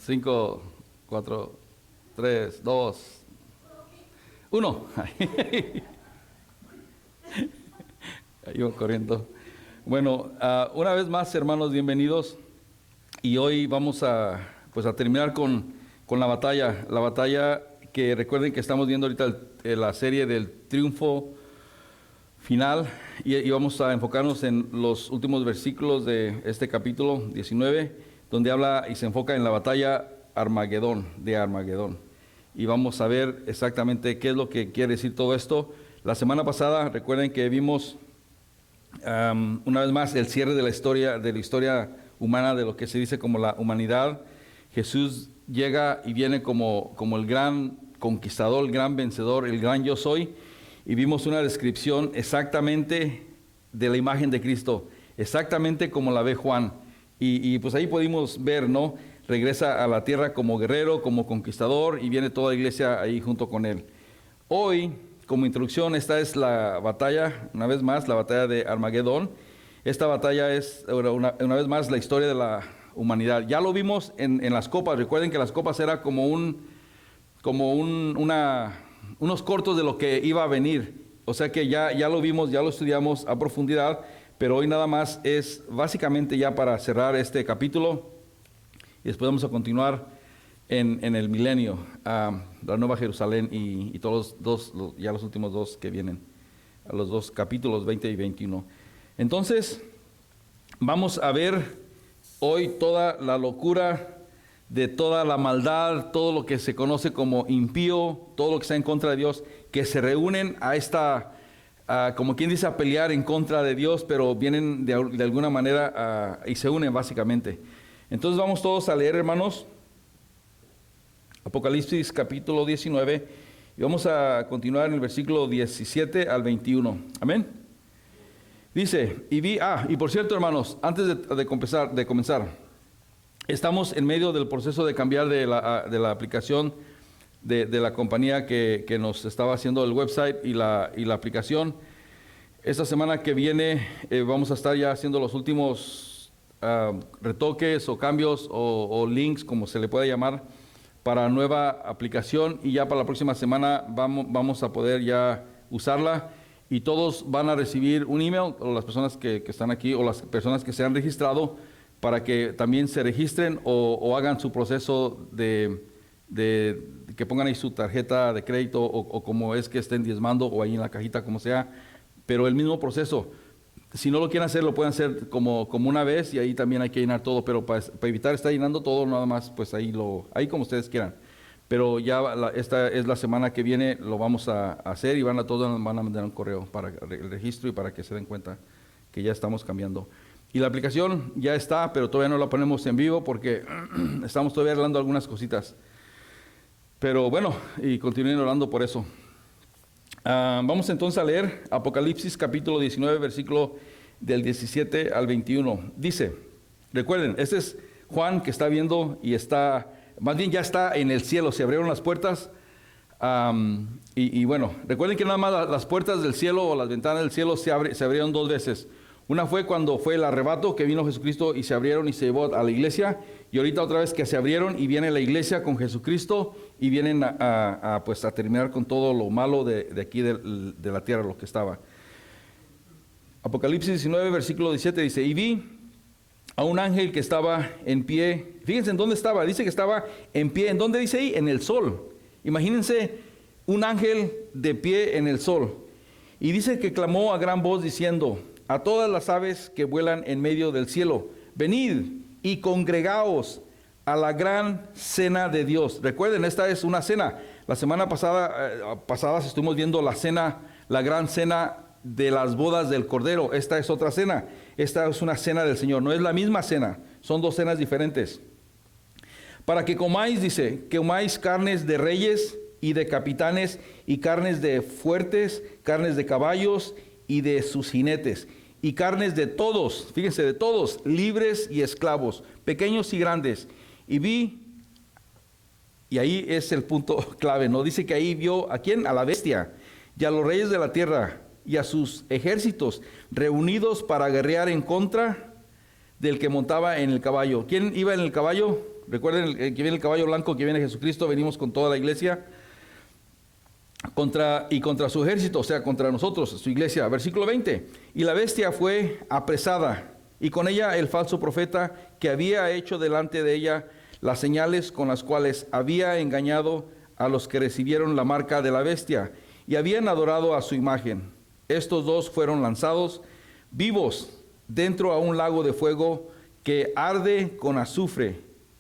5, 4, 3, 2, 1. Iba corriendo. Bueno, una vez más, hermanos, bienvenidos. Y hoy vamos a terminar con la batalla. La batalla que recuerden que estamos viendo ahorita la serie del triunfo final. Y vamos a enfocarnos en los últimos versículos de este capítulo 19, donde habla y se enfoca en la batalla de Armagedón. Y vamos a ver exactamente qué es lo que quiere decir todo esto. La semana pasada, recuerden que vimos una vez más el cierre de la historia humana, de lo que se dice como la humanidad. Jesús llega y viene como el gran conquistador, el gran vencedor, el gran yo soy. Y vimos una descripción exactamente de la imagen de Cristo, exactamente como la ve Juan. Y pues ahí pudimos ver, ¿no? Regresa a la tierra como guerrero, como conquistador, y viene toda la iglesia ahí junto con él. Hoy, como introducción, esta es la batalla, una vez más, la batalla de Armagedón. Esta batalla es, una vez más, la historia de la humanidad. Ya lo vimos en las copas. Recuerden que las copas era como unos cortos de lo que iba a venir. O sea que ya lo vimos, ya lo estudiamos a profundidad, pero hoy nada más es básicamente ya para cerrar este capítulo y después vamos a continuar en el milenio, la Nueva Jerusalén y todos los últimos dos que vienen, a los dos capítulos 20 y 21. Entonces, vamos a ver hoy toda la locura de toda la maldad, todo lo que se conoce como impío, todo lo que está en contra de Dios, que se reúnen como quien dice, a pelear en contra de Dios, pero vienen de alguna manera y se unen básicamente. Entonces vamos todos a leer, hermanos, Apocalipsis capítulo 19, y vamos a continuar en el versículo 17 al 21. Amén. Dice, y por cierto, hermanos, antes de comenzar, estamos en medio del proceso de cambiar de la aplicación de la compañía que nos estaba haciendo el website y la aplicación. Esta semana que viene vamos a estar ya haciendo los últimos retoques o cambios o links, como se le puede llamar, para nueva aplicación, y ya para la próxima semana vamos a poder ya usarla. Y todos van a recibir un email, o las personas que están aquí, o las personas que se han registrado, para que también se registren o hagan su proceso de que pongan ahí su tarjeta de crédito o como es que estén diezmando, o ahí en la cajita, como sea, pero el mismo proceso. Si no lo quieren hacer, lo pueden hacer como una vez, y ahí también hay que llenar todo, pero para evitar estar llenando todo, nada más, pues ahí como ustedes quieran. Pero ya esta es la semana que viene, lo vamos a hacer, y todos van a mandar un correo para el registro y para que se den cuenta que ya estamos cambiando. Y la aplicación ya está, pero todavía no la ponemos en vivo porque estamos todavía arreglando algunas cositas. Pero bueno, y continúen orando por eso. Vamos entonces a leer Apocalipsis capítulo 19, versículo del 17 al 21. Dice, recuerden, este es Juan que está viendo y más bien ya está en el cielo, se abrieron las puertas. Y bueno, recuerden que nada más las puertas del cielo o las ventanas del cielo se abrieron dos veces. Una fue cuando fue el arrebato, que vino Jesucristo y se abrieron y se llevó a la iglesia. Y ahorita otra vez que se abrieron y viene la iglesia con Jesucristo y vienen a terminar con todo lo malo de aquí de la tierra, lo que estaba. Apocalipsis 19, versículo 17 dice, y vi a un ángel que estaba en pie. Fíjense en dónde estaba. Dice que estaba en pie. ¿En dónde dice ahí? En el sol. Imagínense un ángel de pie en el sol. Y dice que clamó a gran voz diciendo, a todas las aves que vuelan en medio del cielo, venid y congregaos a la gran cena de Dios. Recuerden, esta es una cena. La semana pasada estuvimos viendo la gran cena de las bodas del Cordero. Esta es otra cena. Esta es una cena del Señor. No es la misma cena, son dos cenas diferentes. Para que comáis, dice, que comáis carnes de reyes y de capitanes, y carnes de fuertes, carnes de caballos y de sus jinetes, y carnes de todos, fíjense, de todos, libres y esclavos, pequeños y grandes. Y vi, y ahí es el punto clave, ¿no? Dice que ahí vio, ¿a quién? A la bestia, y a los reyes de la tierra, y a sus ejércitos, reunidos para guerrear en contra del que montaba en el caballo. ¿Quién iba en el caballo? Recuerden que viene el caballo blanco, que viene Jesucristo, venimos con toda la iglesia contra su ejército, o sea, contra nosotros, su iglesia. Versículo 20. Y la bestia fue apresada, y con ella el falso profeta que había hecho delante de ella las señales con las cuales había engañado a los que recibieron la marca de la bestia y habían adorado a su imagen. Estos dos fueron lanzados vivos dentro a un lago de fuego que arde con azufre.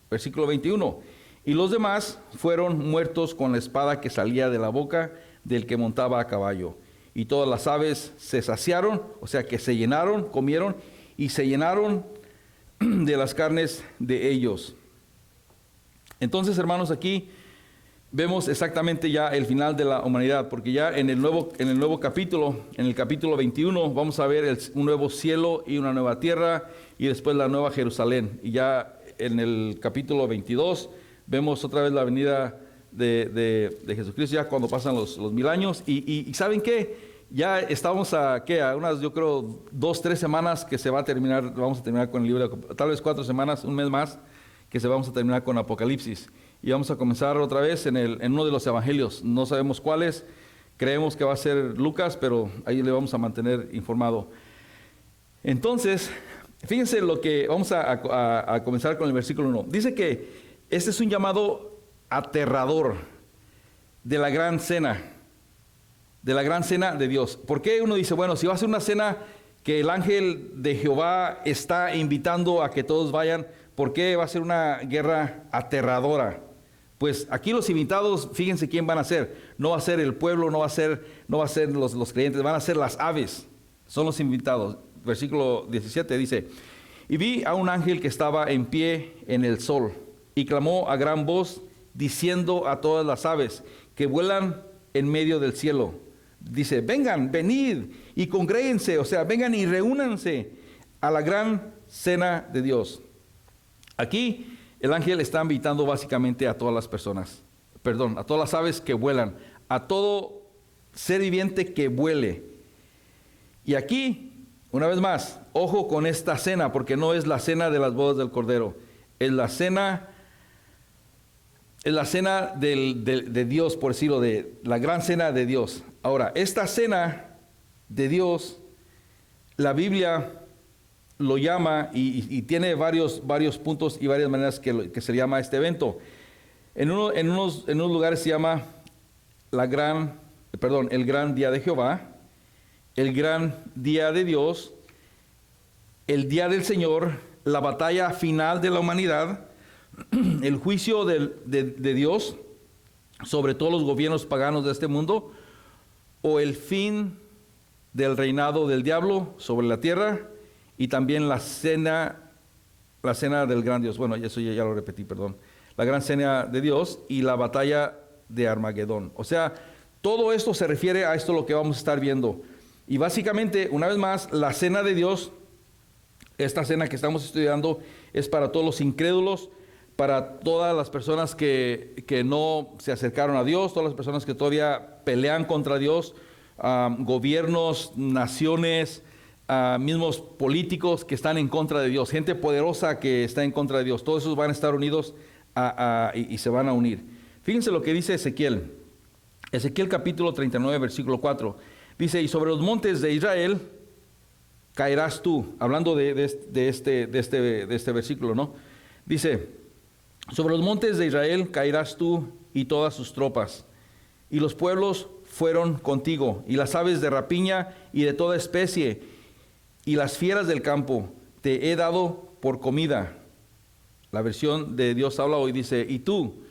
Versículo 21. Y los demás fueron muertos con la espada que salía de la boca del que montaba a caballo. Y todas las aves se saciaron, o sea que se llenaron, comieron y se llenaron de las carnes de ellos. Entonces, hermanos, aquí vemos exactamente ya el final de la humanidad, porque ya en el nuevo capítulo, en el capítulo 21, vamos a ver un nuevo cielo y una nueva tierra, y después la nueva Jerusalén. Y ya en el capítulo 22 vemos otra vez la venida de Jesucristo, ya cuando pasan los 1000 años. Y ¿saben qué? Ya estamos a unas, yo creo, 2-3 semanas que vamos a terminar con el libro, tal vez 4 semanas, un mes más, que vamos a terminar con Apocalipsis. Y vamos a comenzar otra vez en uno de los evangelios. No sabemos cuáles, creemos que va a ser Lucas, pero ahí le vamos a mantener informado. Entonces, fíjense lo que vamos a comenzar con el versículo 1. Dice que este es un llamado aterrador de la gran cena de Dios. ¿Por qué uno dice, bueno, si va a ser una cena que el ángel de Jehová está invitando a que todos vayan, ¿por qué va a ser una guerra aterradora? Pues aquí los invitados, fíjense quién van a ser. No va a ser el pueblo, no va a ser los creyentes, van a ser las aves. Son los invitados. Versículo 17 dice, y vi a un ángel que estaba en pie en el sol y clamó a gran voz diciendo a todas las aves que vuelan en medio del cielo. Dice, vengan, venid y congréguense, o sea, vengan y reúnanse a la gran cena de Dios. Aquí el ángel está invitando básicamente a todas las personas, a todas las aves que vuelan, a todo ser viviente que vuele. Y aquí, una vez más, ojo con esta cena, porque no es la cena de las bodas del Cordero, es la cena de Dios, por decirlo, de la gran cena de Dios. Ahora, esta cena de Dios, la Biblia lo llama y tiene varios puntos y varias maneras que se llama este evento. En unos lugares se llama el gran día de Jehová, el gran día de Dios, el día del Señor, la batalla final de la humanidad, el juicio de Dios sobre todos los gobiernos paganos de este mundo, o el fin del reinado del diablo sobre la tierra, y también la cena del gran Dios. Bueno, eso ya lo repetí, perdón. La gran cena de Dios y la batalla de Armagedón. O sea, todo esto se refiere a esto lo que vamos a estar viendo. Y básicamente, una vez más, la cena de Dios, esta cena que estamos estudiando, es para todos los incrédulos, para todas las personas que no se acercaron a Dios, todas las personas que todavía pelean contra Dios, gobiernos, naciones, mismos políticos que están en contra de Dios, gente poderosa que está en contra de Dios. Todos esos van a estar unidos y se van a unir. Fíjense lo que dice Ezequiel. Ezequiel capítulo 39, versículo 4. Dice, y sobre los montes de Israel caerás tú. Hablando de este versículo, ¿no? Dice, sobre los montes de Israel caerás tú y todas sus tropas. Y los pueblos fueron contigo, y las aves de rapiña y de toda especie, y las fieras del campo te he dado por comida. La versión de Dios habla hoy dice, y tú,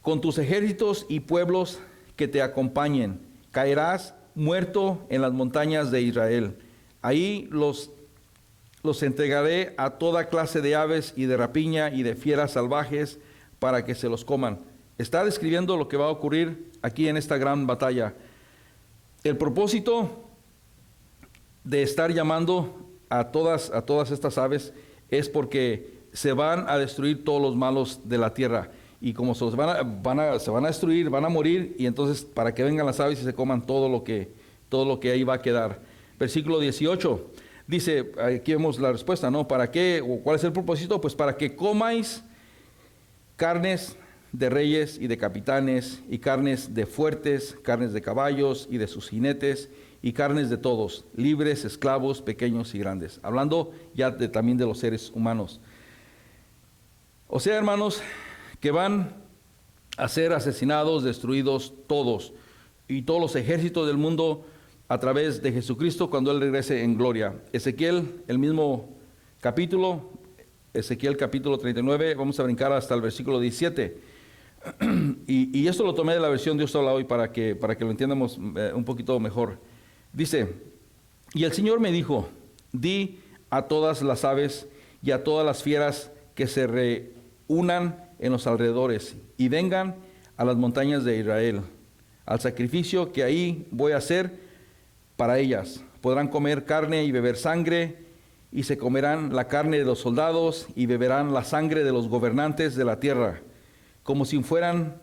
con tus ejércitos y pueblos que te acompañen, caerás muerto en las montañas de Israel. Ahí los entregaré a toda clase de aves y de rapiña y de fieras salvajes para que se los coman. Está describiendo lo que va a ocurrir aquí en esta gran batalla. El propósito de estar llamando a todas estas aves es porque se van a destruir todos los malos de la tierra. Y como se van a destruir, van a morir, y entonces para que vengan las aves y se coman todo lo que ahí va a quedar. Versículo 18. Dice, aquí vemos la respuesta, ¿no? ¿Para qué? ¿O cuál es el propósito? Pues para que comáis carnes de reyes y de capitanes, y carnes de fuertes, carnes de caballos y de sus jinetes, y carnes de todos, libres, esclavos, pequeños y grandes. Hablando ya también de los seres humanos. O sea, hermanos, que van a ser asesinados, destruidos todos, y todos los ejércitos del mundo a través de Jesucristo cuando Él regrese en gloria. Ezequiel, el mismo capítulo, Ezequiel capítulo 39, vamos a brincar hasta el versículo 17. Y esto lo tomé de la versión Dios habla hoy para que lo entiendamos un poquito mejor. Dice, y el Señor me dijo, di a todas las aves y a todas las fieras que se reúnan en los alrededores y vengan a las montañas de Israel, al sacrificio que ahí voy a hacer para ellas. Podrán comer carne y beber sangre, y se comerán la carne de los soldados y beberán la sangre de los gobernantes de la tierra, como si fueran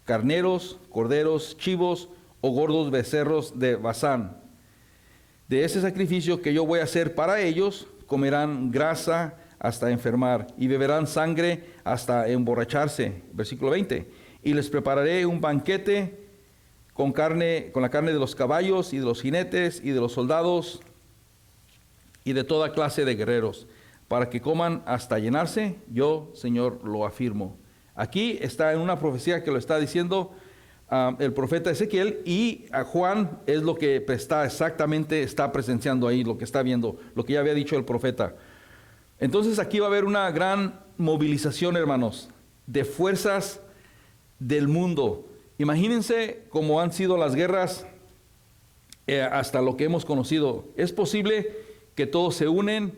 carneros, corderos, chivos o gordos becerros de Basán. De ese sacrificio que yo voy a hacer para ellos, comerán grasa hasta enfermar y beberán sangre hasta emborracharse. Versículo 20. Y les prepararé un banquete con la carne de los caballos y de los jinetes y de los soldados y de toda clase de guerreros, para que coman hasta llenarse. Yo, Señor, lo afirmo. Aquí está en una profecía que lo está diciendo el profeta Ezequiel, y a Juan es lo que está presenciando ahí, lo que está viendo, lo que ya había dicho el profeta. Entonces aquí va a haber una gran movilización, hermanos, de fuerzas del mundo. Imagínense cómo han sido las guerras hasta lo que hemos conocido. Es posible que todos se unan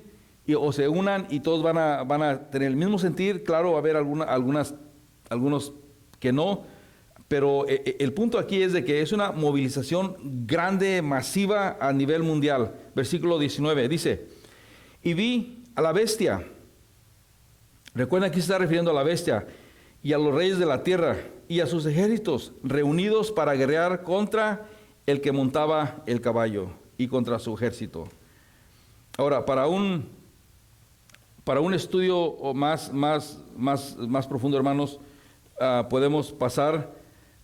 y todos van a tener el mismo sentir. Claro, va a haber algunos que no, pero el punto aquí es de que es una movilización grande, masiva a nivel mundial. Versículo 19 dice, y vi a la bestia. Recuerden, aquí se está refiriendo a la bestia y a los reyes de la tierra y a sus ejércitos reunidos para guerrear contra el que montaba el caballo y contra su ejército. Ahora, para un estudio más profundo, hermanos, podemos pasar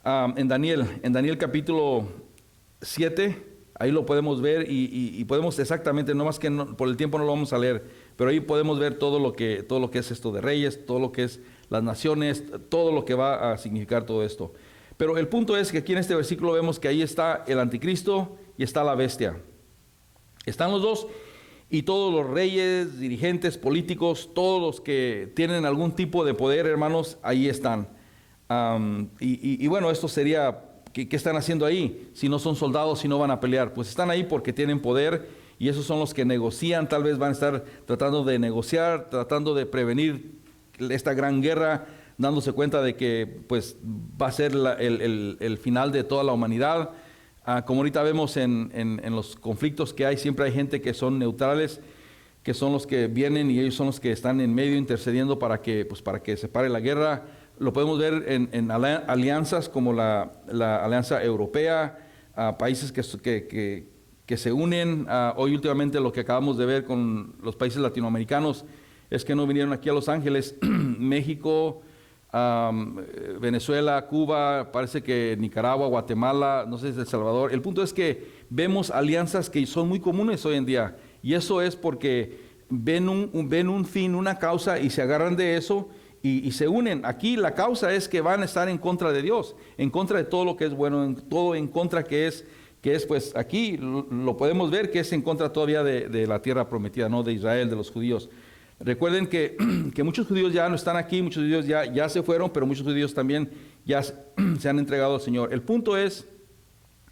en Daniel capítulo 7, ahí lo podemos ver y podemos exactamente, no más que por el tiempo no lo vamos a leer, pero ahí podemos ver todo lo que es esto de reyes, todo lo que es las naciones, todo lo que va a significar todo esto. Pero el punto es que aquí en este versículo vemos que ahí está el anticristo y está la bestia. Están los dos. Y todos los reyes, dirigentes, políticos, todos los que tienen algún tipo de poder, hermanos, ahí están. Y bueno, esto sería, ¿qué están haciendo ahí? Si no son soldados, si no van a pelear. Pues están ahí porque tienen poder y esos son los que negocian. Tal vez van a estar tratando de negociar, tratando de prevenir esta gran guerra, dándose cuenta de que pues va a ser el final de toda la humanidad. Como ahorita vemos en los conflictos que hay, siempre hay gente que son neutrales, que son los que vienen y ellos son los que están en medio intercediendo para que se pare la guerra. Lo podemos ver en alianzas como la Alianza Europea, países que se unen. Hoy últimamente lo que acabamos de ver con los países latinoamericanos es que no vinieron aquí a Los Ángeles, México, Venezuela, Cuba, parece que Nicaragua, Guatemala, no sé si El Salvador. El punto es que vemos alianzas que son muy comunes hoy en día, y eso es porque ven un fin, una causa, y se agarran de eso y se unen. Aquí la causa es que van a estar en contra de Dios, en contra de todo lo que es bueno, todo en contra que es pues aquí lo podemos ver que es en contra todavía de la tierra prometida, no de Israel, de los judíos. Recuerden que muchos judíos ya no están aquí, muchos judíos ya se fueron, pero muchos judíos también ya se han entregado al Señor. El punto es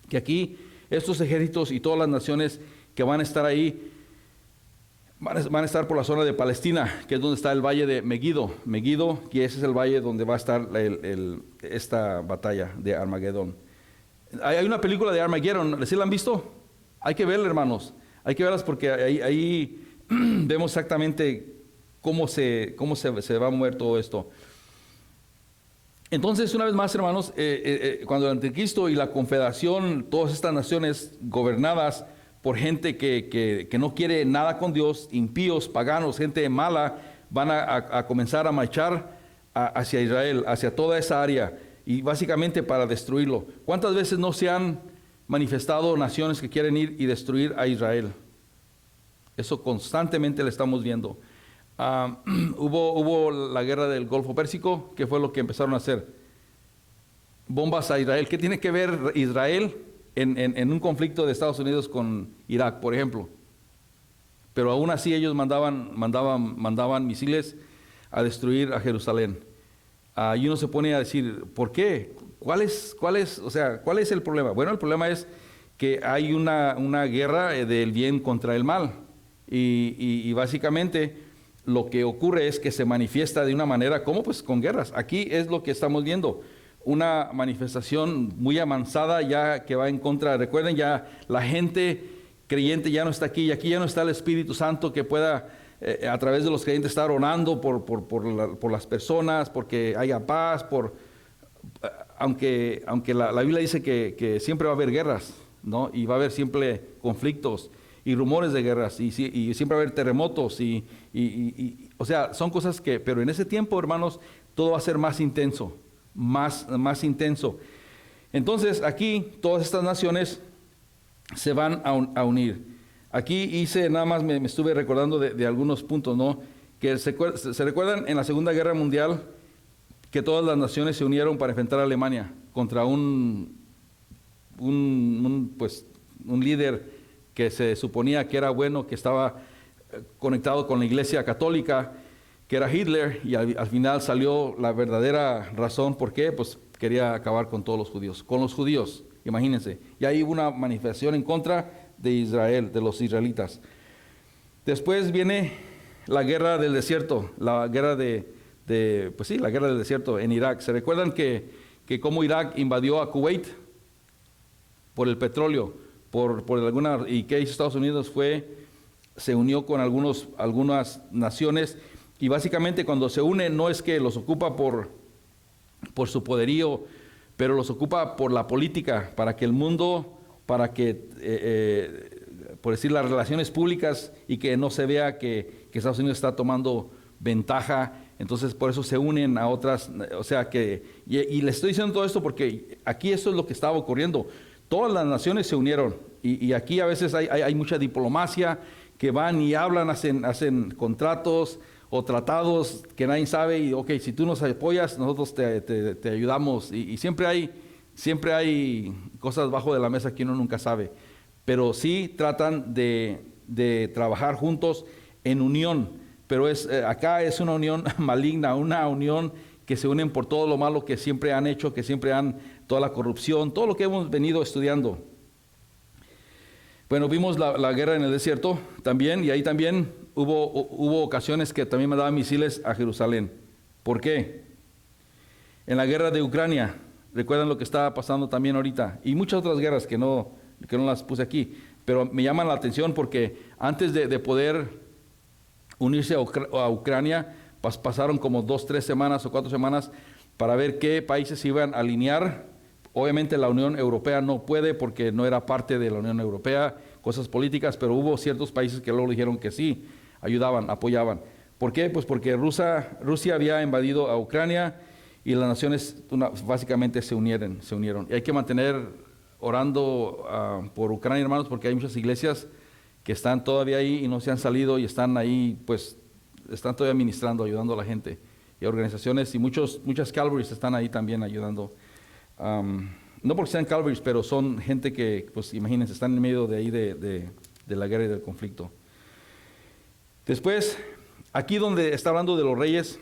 que aquí estos ejércitos y todas las naciones que van a estar ahí, van a estar por la zona de Palestina, que es donde está el valle de Megiddo, que ese es el valle donde va a estar esta batalla de Armagedón. Hay una película de Armageddon, ¿sí la han visto? Hay que verla, hermanos, hay que verlas porque ahí vemos exactamente cómo se va a mover todo esto. Entonces, una vez más, hermanos, cuando el anticristo y la confederación, todas estas naciones gobernadas por gente que no quiere nada con Dios, impíos, paganos, gente mala, van a comenzar a marchar hacia Israel, hacia toda esa área, y básicamente para destruirlo. ¿Cuántas veces no se han manifestado naciones que quieren ir y destruir a Israel? Eso constantemente lo estamos viendo. Hubo la guerra del Golfo Pérsico, que fue lo que empezaron a hacer. Bombas a Israel. ¿Qué tiene que ver Israel en un conflicto de Estados Unidos con Irak, por ejemplo? Pero aún así ellos mandaban misiles a destruir a Jerusalén. Y uno se pone a decir, ¿por qué? ¿Cuál es el problema? Bueno, el problema es que hay una guerra del bien contra el mal. Y básicamente lo que ocurre es que se manifiesta de una manera, ¿cómo? Pues con guerras. Aquí es lo que estamos viendo. Una manifestación muy avanzada ya que va en contra. Recuerden, ya la gente creyente ya no está aquí, y aquí ya no está el Espíritu Santo que pueda a través de los creyentes estar orando por las personas, porque haya paz, aunque la Biblia dice que siempre va a haber guerras, ¿no? Y va a haber siempre conflictos y rumores de guerras, y siempre va a haber terremotos, o sea, son cosas pero en ese tiempo, hermanos, todo va a ser más intenso, más intenso. Entonces, aquí todas estas naciones se van a unir. Aquí nada más me estuve recordando de algunos puntos, ¿no? Que se recuerdan en la Segunda Guerra Mundial que todas las naciones se unieron para enfrentar a Alemania contra un líder que se suponía que era bueno, que estaba conectado con la Iglesia Católica, que era Hitler, y al final salió la verdadera razón. ¿Por qué? Pues quería acabar con todos los judíos, imagínense. Y ahí hubo una manifestación en contra de Israel, de los israelitas. Después viene la guerra del desierto, la guerra la guerra del desierto en Irak. ¿Se recuerdan que cómo Irak invadió a Kuwait por el petróleo, y que hizo Estados Unidos? Se unió con algunas naciones, y básicamente cuando se une no es que los ocupa por su poderío, pero los ocupa por la política, para que el mundo, por decir, las relaciones públicas, y que no se vea que Estados Unidos está tomando ventaja. Entonces por eso se unen a otras, y les estoy diciendo todo esto porque aquí esto es lo que estaba ocurriendo. Todas las naciones se unieron, y aquí a veces hay mucha diplomacia, que van y hablan, hacen contratos o tratados que nadie sabe, y si tú nos apoyas, nosotros te ayudamos, y siempre hay cosas bajo de la mesa que uno nunca sabe, pero sí tratan de trabajar juntos en unión. Pero acá es una unión maligna, una unión que se unen por todo lo malo que siempre han hecho, toda la corrupción, todo lo que hemos venido estudiando. Bueno, vimos la guerra en el desierto también, y ahí también hubo ocasiones que también mandaban misiles a Jerusalén. ¿Por qué? En la guerra de Ucrania, recuerdan lo que estaba pasando también ahorita, y muchas otras guerras que no las puse aquí, pero me llaman la atención porque antes de poder unirse a Ucrania, pasaron como 2, 3 semanas o 4 semanas para ver qué países se iban a alinear. Obviamente la Unión Europea no puede porque no era parte de la Unión Europea, cosas políticas, pero hubo ciertos países que luego dijeron que sí, ayudaban, apoyaban. ¿Por qué? Pues porque Rusia había invadido a Ucrania, y las naciones básicamente se unieron. Y hay que mantener orando por Ucrania, hermanos, porque hay muchas iglesias que están todavía ahí y no se han salido, y están ahí, pues están todavía ministrando, ayudando a la gente, y organizaciones, y muchas Calvaries están ahí también ayudando. No porque sean Calvaries, pero son gente que, pues imagínense, están en medio de ahí de la guerra y del conflicto. Después, aquí donde está hablando de los reyes,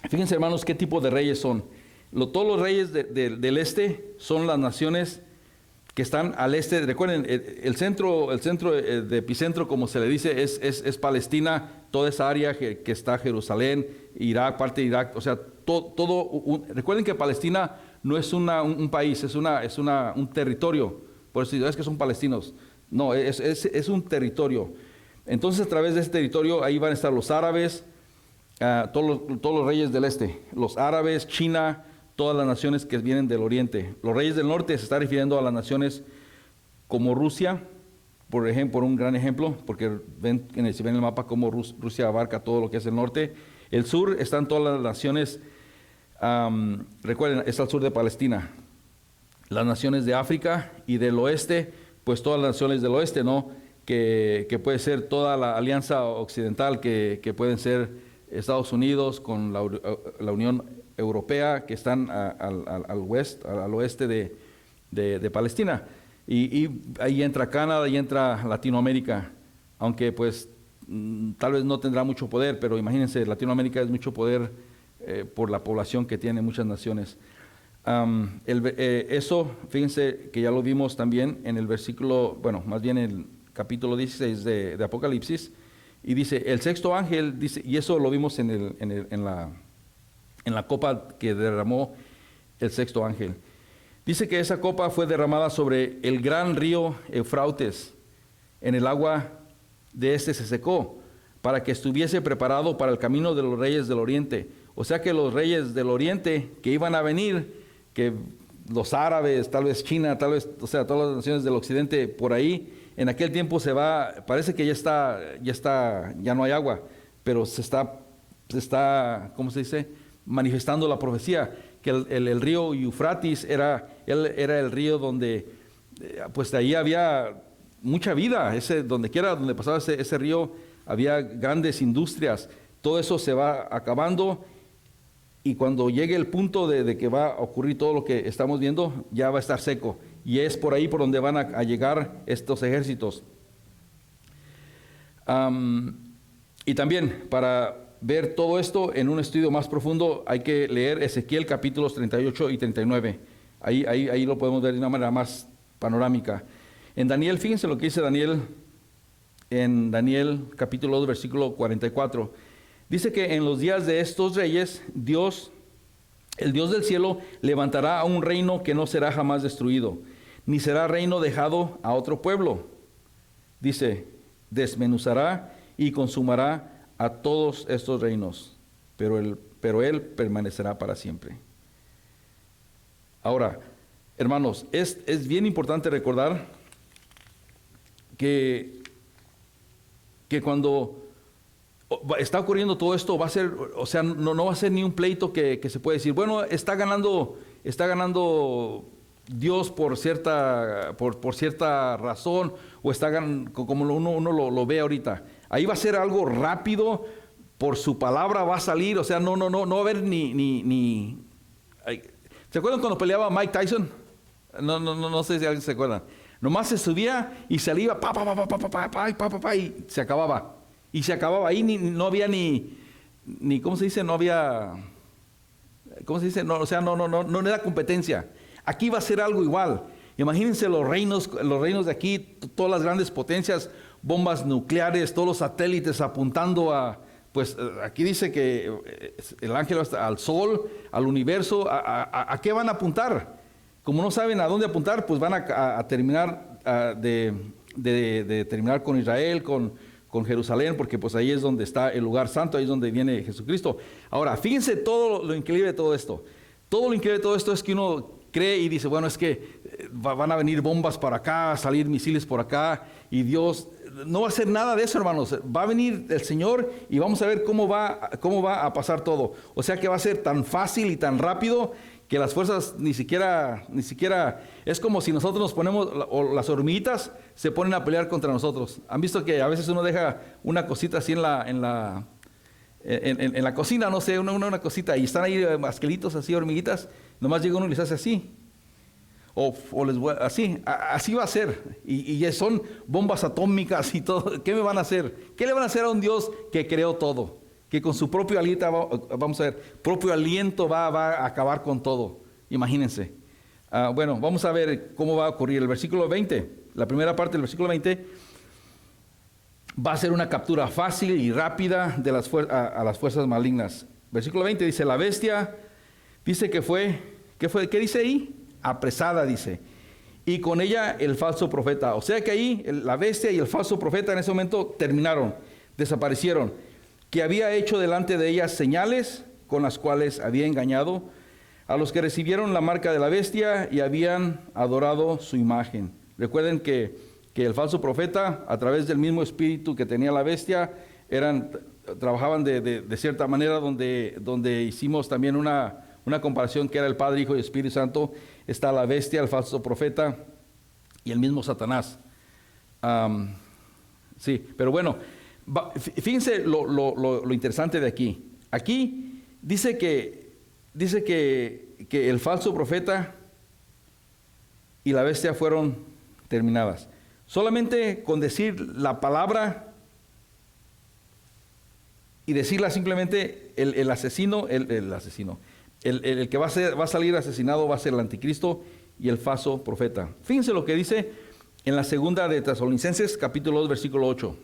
fíjense, hermanos, qué tipo de reyes son. Todos los reyes del este son las naciones que están al este. Recuerden, el centro de epicentro, como se le dice, es Palestina, toda esa área que está Jerusalén, Irak, parte de Irak, o sea, recuerden que Palestina no es un país, es un territorio. Por eso es que son palestinos. No, es un territorio. Entonces, a través de ese territorio, ahí van a estar los árabes, todos los reyes del este, los árabes, China, todas las naciones que vienen del oriente. Los reyes del norte se está refiriendo a las naciones como Rusia, por ejemplo, por un gran ejemplo, porque si ven el mapa cómo Rusia abarca todo lo que es el norte. El sur están todas las naciones, recuerden, es al sur de Palestina. Las naciones de África y del oeste, pues todas las naciones del oeste, ¿no? Que puede ser toda la alianza occidental, que pueden ser Estados Unidos con la Unión Europea, que están al oeste de Palestina. Y ahí entra Canadá y entra Latinoamérica, aunque pues tal vez no tendrá mucho poder, pero imagínense, Latinoamérica es mucho poder por la población que tiene muchas naciones. Eso, fíjense que ya lo vimos también en el versículo, bueno, más bien en el capítulo 16 de Apocalipsis, y dice, el sexto ángel, dice, y eso lo vimos en la copa que derramó el sexto ángel. Dice que esa copa fue derramada sobre el gran río Eufrates. En el agua de este se secó, para que estuviese preparado para el camino de los reyes del oriente. O sea que los reyes del oriente que iban a venir, que los árabes, tal vez China, tal vez, o sea, todas las naciones del occidente por ahí, en aquel tiempo parece que ya no hay agua, pero se está, ¿cómo se dice?, manifestando la profecía, que el río Eufrates era el río donde, pues de ahí había mucha vida, donde quiera donde pasaba ese río, había grandes industrias, todo eso se va acabando, y cuando llegue el punto de que va a ocurrir todo lo que estamos viendo, ya va a estar seco. Y es por ahí por donde van a llegar estos ejércitos. Y también, para ver todo esto en un estudio más profundo, hay que leer Ezequiel capítulos 38 y 39. Ahí lo podemos ver de una manera más panorámica. En Daniel, fíjense lo que dice Daniel, en Daniel capítulo 2, versículo 44. Dice que en los días de estos reyes, Dios, el Dios del cielo, levantará a un reino que no será jamás destruido, ni será reino dejado a otro pueblo. Dice, desmenuzará y consumará a todos estos reinos, pero él permanecerá para siempre. Ahora, hermanos, es bien importante recordar que cuando está ocurriendo todo esto, va a ser, o sea, no va a ser ni un pleito que se puede decir, bueno, está ganando Dios por cierta razón, o está ganando, como uno lo ve ahorita. Ahí va a ser algo rápido, por su palabra va a salir, o sea, no va a haber ni ¿se acuerdan cuando peleaba Mike Tyson? No sé si alguien se acuerda. Nomás se subía y salía, y se acababa. Y se acababa ahí, no había ni ¿cómo se dice? No había, ¿cómo se dice? No, o sea, no era competencia. Aquí va a ser algo igual. Imagínense los reinos de aquí, todas las grandes potencias, bombas nucleares, todos los satélites apuntando pues aquí dice que el ángel va a estar al sol, al universo. ¿A qué van a apuntar? Como no saben a dónde apuntar, pues van a terminar de terminar con Israel, con Jerusalén, porque pues ahí es donde está el lugar santo, ahí es donde viene Jesucristo. Ahora, fíjense todo lo increíble de todo esto. Todo lo increíble de todo esto es que uno cree y dice, bueno, es que van a venir bombas para acá, salir misiles por acá, y Dios no va a hacer nada de eso, hermanos. Va a venir el Señor y vamos a ver cómo va a pasar todo. O sea que va a ser tan fácil y tan rápido que las fuerzas ni siquiera, es como si nosotros nos ponemos, o las hormiguitas se ponen a pelear contra nosotros. ¿Han visto que a veces uno deja una cosita así en la cocina, no sé, una cosita, y están ahí masquelitos así, hormiguitas, nomás llega uno y les hace así, o así va a ser, y son bombas atómicas y todo. ¿Qué me van a hacer? ¿Qué le van a hacer a un Dios que creó todo? Que con su propio aliento va a acabar con todo. Imagínense. Bueno, vamos a ver cómo va a ocurrir. El versículo 20, la primera parte del versículo 20, va a ser una captura fácil y rápida de a las fuerzas malignas. Versículo 20 dice, la bestia, dice ¿qué dice ahí? Apresada, dice. Y con ella el falso profeta. O sea que ahí la bestia y el falso profeta en ese momento terminaron, desaparecieron. Que había hecho delante de ellas señales con las cuales había engañado a los que recibieron la marca de la bestia y habían adorado su imagen. Recuerden que el falso profeta, a través del mismo espíritu que tenía la bestia, trabajaban de cierta manera, donde hicimos también una comparación que era el Padre, Hijo y Espíritu Santo. Está la bestia, el falso profeta y el mismo Satanás. Sí, pero bueno, fíjense lo interesante de aquí. Aquí dice que el falso profeta y la bestia fueron terminadas. Solamente con decir la palabra y decirla simplemente, el asesino, el que va a salir asesinado va a ser el anticristo y el falso profeta. Fíjense lo que dice en la segunda de Tesalonicenses, capítulo 2, versículo 8.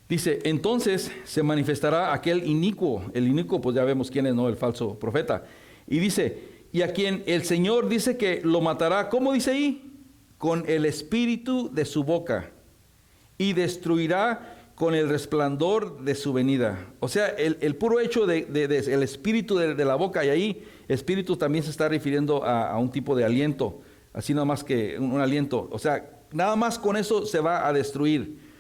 Dice, entonces se manifestará aquel inicuo. El inicuo, pues ya vemos quién es, ¿no? El falso profeta. Y dice, y a quien el Señor dice que lo matará, ¿cómo dice ahí? Con el espíritu de su boca, y destruirá con el resplandor de su venida. O sea, el puro hecho el espíritu de la boca, y ahí espíritu también se está refiriendo a un tipo de aliento, así nada más que un aliento. O sea, nada más con eso se va a destruir.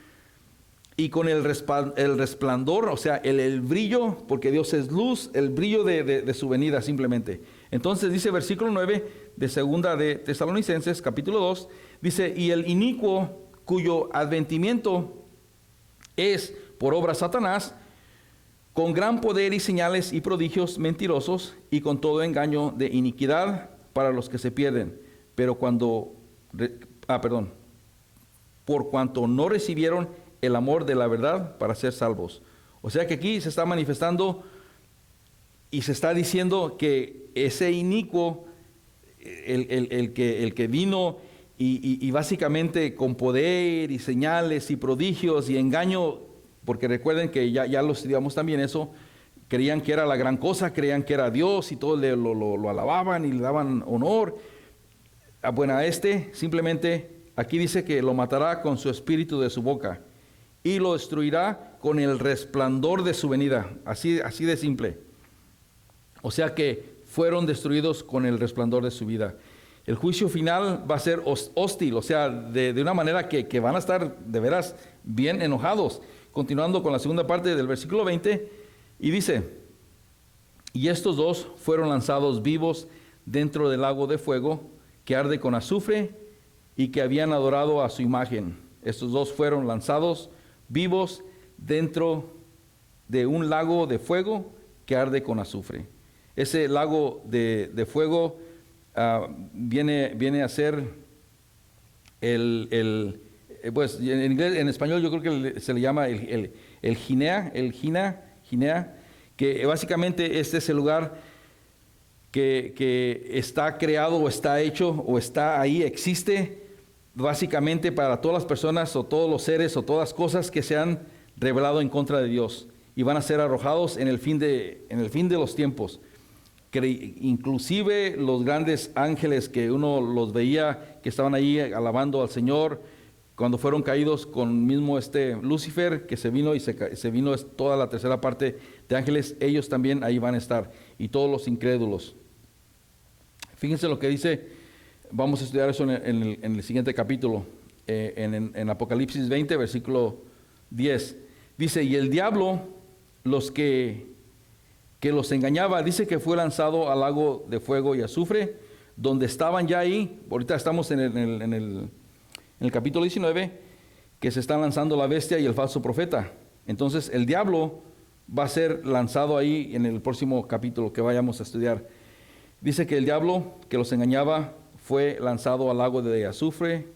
Y con el resplandor, o sea, el brillo, porque Dios es luz, el brillo de su venida simplemente. Entonces dice versículo 9 de segunda de Tesalonicenses, capítulo 2, dice, y el inicuo cuyo adventimiento es por obra Satanás, con gran poder y señales y prodigios mentirosos, y con todo engaño de iniquidad para los que se pierden. Pero por cuanto no recibieron el amor de la verdad para ser salvos. O sea que aquí se está manifestando y se está diciendo que ese inicuo, el que vino y básicamente con poder y señales y prodigios y engaño, porque recuerden que ya lo estudiamos también eso, creían que era la gran cosa, creían que era Dios y todos lo alababan y le daban honor. Bueno, simplemente aquí dice que lo matará con su espíritu de su boca y lo destruirá con el resplandor de su venida. Así de simple. O sea que fueron destruidos con el resplandor de su vida. El juicio final va a ser hostil, o sea, de una manera que van a estar de veras bien enojados. Continuando con la segunda parte del versículo 20, y dice, y estos dos fueron lanzados vivos dentro del lago de fuego que arde con azufre y que habían adorado a su imagen. Estos dos fueron lanzados vivos dentro de un lago de fuego que arde con azufre. Ese lago de fuego viene a ser pues en inglés, en español yo creo que se le llama el Ginea, que básicamente este es el lugar que está creado o está hecho o está ahí, existe básicamente para todas las personas o todos los seres o todas cosas que se han rebelado en contra de Dios y van a ser arrojados en el fin de los tiempos. Inclusive los grandes ángeles que uno los veía que estaban ahí alabando al Señor, cuando fueron caídos con mismo Lucifer, que se vino y se vino toda la tercera parte de ángeles, ellos también ahí van a estar, y todos los incrédulos. Fíjense lo que dice, vamos a estudiar eso en el siguiente capítulo, en Apocalipsis 20, versículo 10. Dice, y el diablo, los que los engañaba, dice que fue lanzado al lago de fuego y azufre, donde estaban ya ahí. Ahorita estamos en el capítulo 19, que se están lanzando la bestia y el falso profeta. Entonces el diablo va a ser lanzado ahí en el próximo capítulo que vayamos a estudiar. Dice que el diablo que los engañaba fue lanzado al lago de azufre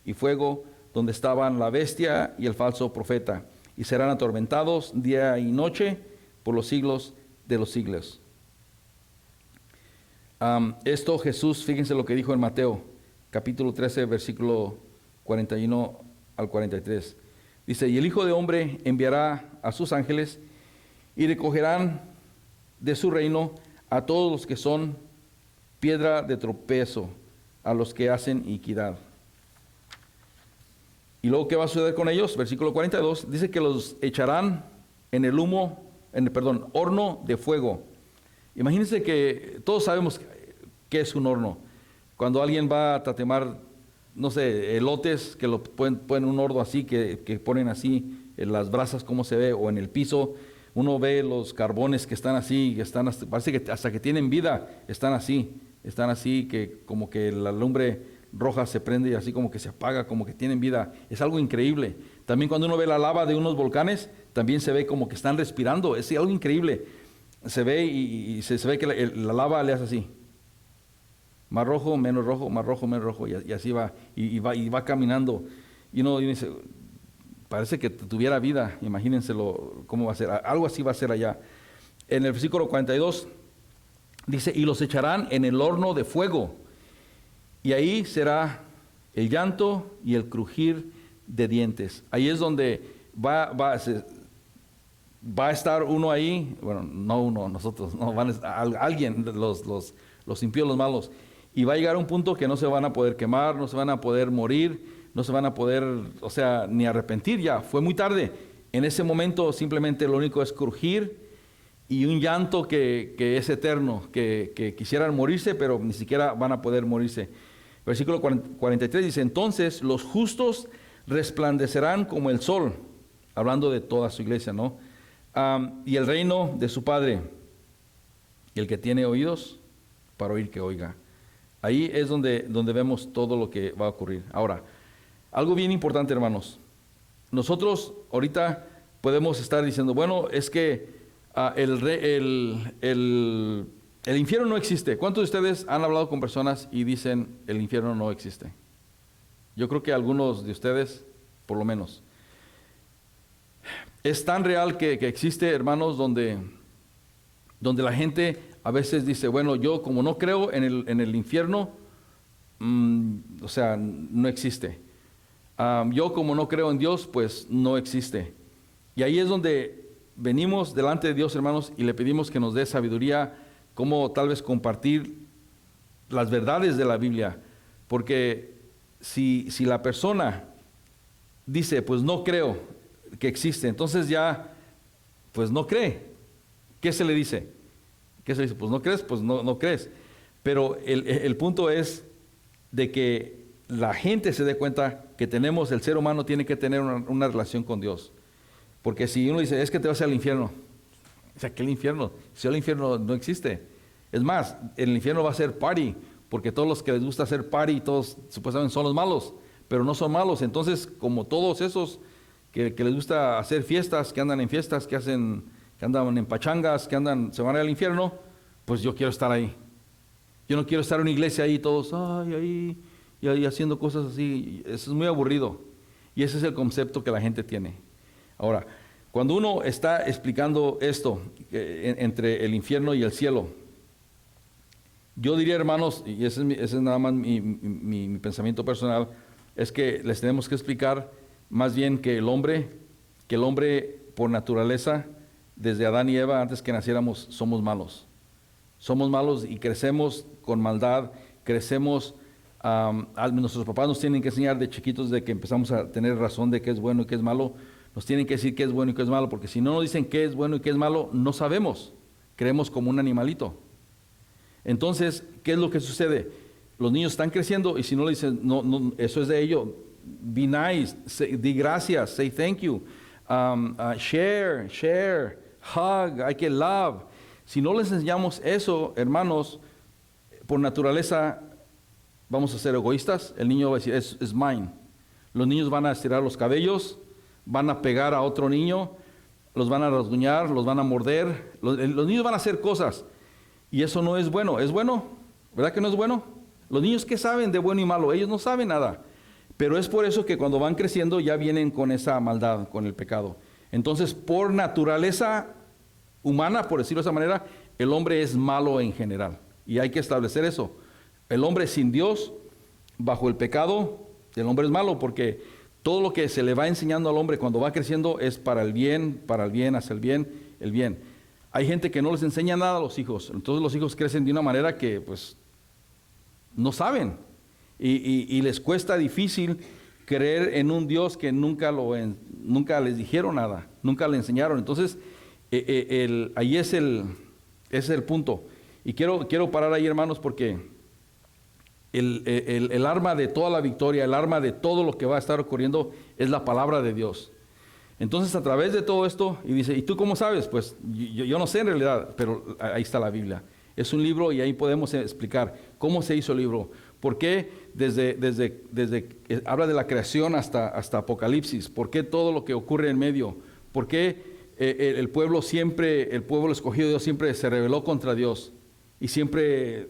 y fuego, donde estaban la bestia y el falso profeta, y serán atormentados día y noche por los siglos de los siglos. Esto Jesús, fíjense lo que dijo en Mateo, capítulo 13, versículo 41 al 43. Dice, y el Hijo de Hombre enviará a sus ángeles y recogerán de su reino a todos los que son piedra de tropiezo, a los que hacen iniquidad. Y luego, ¿qué va a suceder con ellos? Versículo 42, dice que los echarán en el horno de fuego. Imagínense que todos sabemos qué es un horno. Cuando alguien va a tatemar, no sé, elotes, que lo ponen en un horno así, que ponen así en las brasas cómo se ve, o en el piso, uno ve los carbones que están así, parece que hasta que tienen vida, están así, que como que la lumbre roja se prende y así como que se apaga, como que tienen vida. Es algo increíble. También cuando uno ve la lava de unos volcanes, también se ve como que están respirando. Es algo increíble. Se ve y se ve que la lava le hace así. Más rojo, menos rojo, más rojo, menos rojo. Y así va. Y va caminando. Y uno dice, parece que tuviera vida. Imagínenselo cómo va a ser. Algo así va a ser allá. En el versículo 42 dice, y los echarán en el horno de fuego. Y ahí será el llanto y el crujir de dientes. Ahí es donde va a estar uno ahí, bueno, no uno, nosotros, no, alguien, los impíos, los malos. Y va a llegar a un punto que no se van a poder quemar, no se van a poder morir, no se van a poder, o sea, ni arrepentir ya. Fue muy tarde. En ese momento simplemente lo único es crujir y un llanto que es eterno, que quisieran morirse, pero ni siquiera van a poder morirse. Versículo 43 dice, entonces los justos resplandecerán como el sol, hablando de toda su iglesia, ¿no? Y el reino de su Padre, y el que tiene oídos, para oír que oiga. Ahí es donde vemos todo lo que va a ocurrir. Ahora, algo bien importante, hermanos. Nosotros ahorita podemos estar diciendo, bueno, es que el infierno no existe. ¿Cuántos de ustedes han hablado con personas y dicen el infierno no existe? Yo creo que algunos de ustedes, por lo menos. Es tan real que existe, hermanos, donde la gente a veces dice, bueno, yo como no creo en el infierno, o sea, no existe. Yo como no creo en Dios, pues no existe. Y ahí es donde venimos delante de Dios, hermanos, y le pedimos que nos dé sabiduría, cómo tal vez compartir las verdades de la Biblia. Porque si la persona dice, pues no creo que existe, entonces ya, pues no cree. ¿Qué se le dice? ¿Qué se le dice? Pues no crees, pues no crees. Pero el punto es de que la gente se dé cuenta que el ser humano tiene que tener una relación con Dios. Porque si uno dice, es que te vas al infierno, o sea, ¿qué el infierno? Si el infierno no existe. Es más, el infierno va a ser party, porque todos los que les gusta hacer party, todos supuestamente son los malos, pero no son malos. Entonces, como todos esos que les gusta hacer fiestas, que andan en fiestas, que andan en pachangas, se van al infierno, pues yo quiero estar ahí. Yo no quiero estar en una iglesia ahí, todos, ahí haciendo cosas así. Eso es muy aburrido. Y ese es el concepto que la gente tiene. Ahora, cuando uno está explicando esto entre el infierno y el cielo, yo diría, hermanos, y ese es nada más mi pensamiento personal, es que les tenemos que explicar más bien que el hombre por naturaleza, desde Adán y Eva, antes que naciéramos, somos malos. Somos malos y crecemos con maldad, crecemos, nuestros papás nos tienen que enseñar de chiquitos, de que empezamos a tener razón de qué es bueno y qué es malo. Nos tienen que decir qué es bueno y qué es malo, porque si no nos dicen qué es bueno y qué es malo, no sabemos. Creemos como un animalito. Entonces, ¿qué es lo que sucede? Los niños están creciendo y si no le dicen, no, eso es de ellos. Be nice, di gracias, say thank you, share, hug, hay que love. Si no les enseñamos eso, hermanos, por naturaleza vamos a ser egoístas. El niño va a decir, es mine. Los niños van a estirar los cabellos, van a pegar a otro niño, los van a rasguñar, los van a morder. Los niños van a hacer cosas y eso no es bueno. ¿Es bueno? ¿Verdad que no es bueno? Los niños, ¿qué saben de bueno y malo? Ellos no saben nada. Pero es por eso que cuando van creciendo ya vienen con esa maldad, con el pecado. Entonces, por naturaleza humana, por decirlo de esa manera, el hombre es malo en general. Y hay que establecer eso. El hombre sin Dios, bajo el pecado, el hombre es malo porque todo lo que se le va enseñando al hombre cuando va creciendo es para el bien, hacia el bien. Hay gente que no les enseña nada a los hijos. Entonces los hijos crecen de una manera que pues no saben. Y les cuesta difícil creer en un Dios que nunca les dijeron nada, nunca le enseñaron. Entonces, ahí es el punto. Y quiero parar ahí, hermanos, porque el arma de toda la victoria, el arma de todo lo que va a estar ocurriendo es la palabra de Dios. Entonces, a través de todo esto, y dice, ¿y tú cómo sabes? Pues yo no sé en realidad, pero ahí está la Biblia. Es un libro y ahí podemos explicar cómo se hizo el libro. ¿Por qué desde habla de la creación hasta Apocalipsis? ¿Por qué todo lo que ocurre en medio? ¿Por qué el pueblo escogido de Dios siempre se rebeló contra Dios? Y siempre,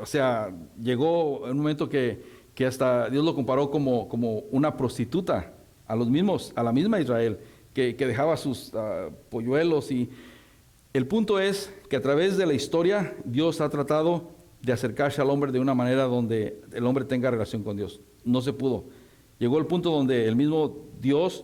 o sea, llegó un momento que hasta Dios lo comparó como una prostituta a la misma Israel, que dejaba sus polluelos. Y el punto es que a través de la historia Dios ha tratado de acercarse al hombre de una manera donde el hombre tenga relación con Dios. No se pudo. Llegó el punto donde el mismo Dios,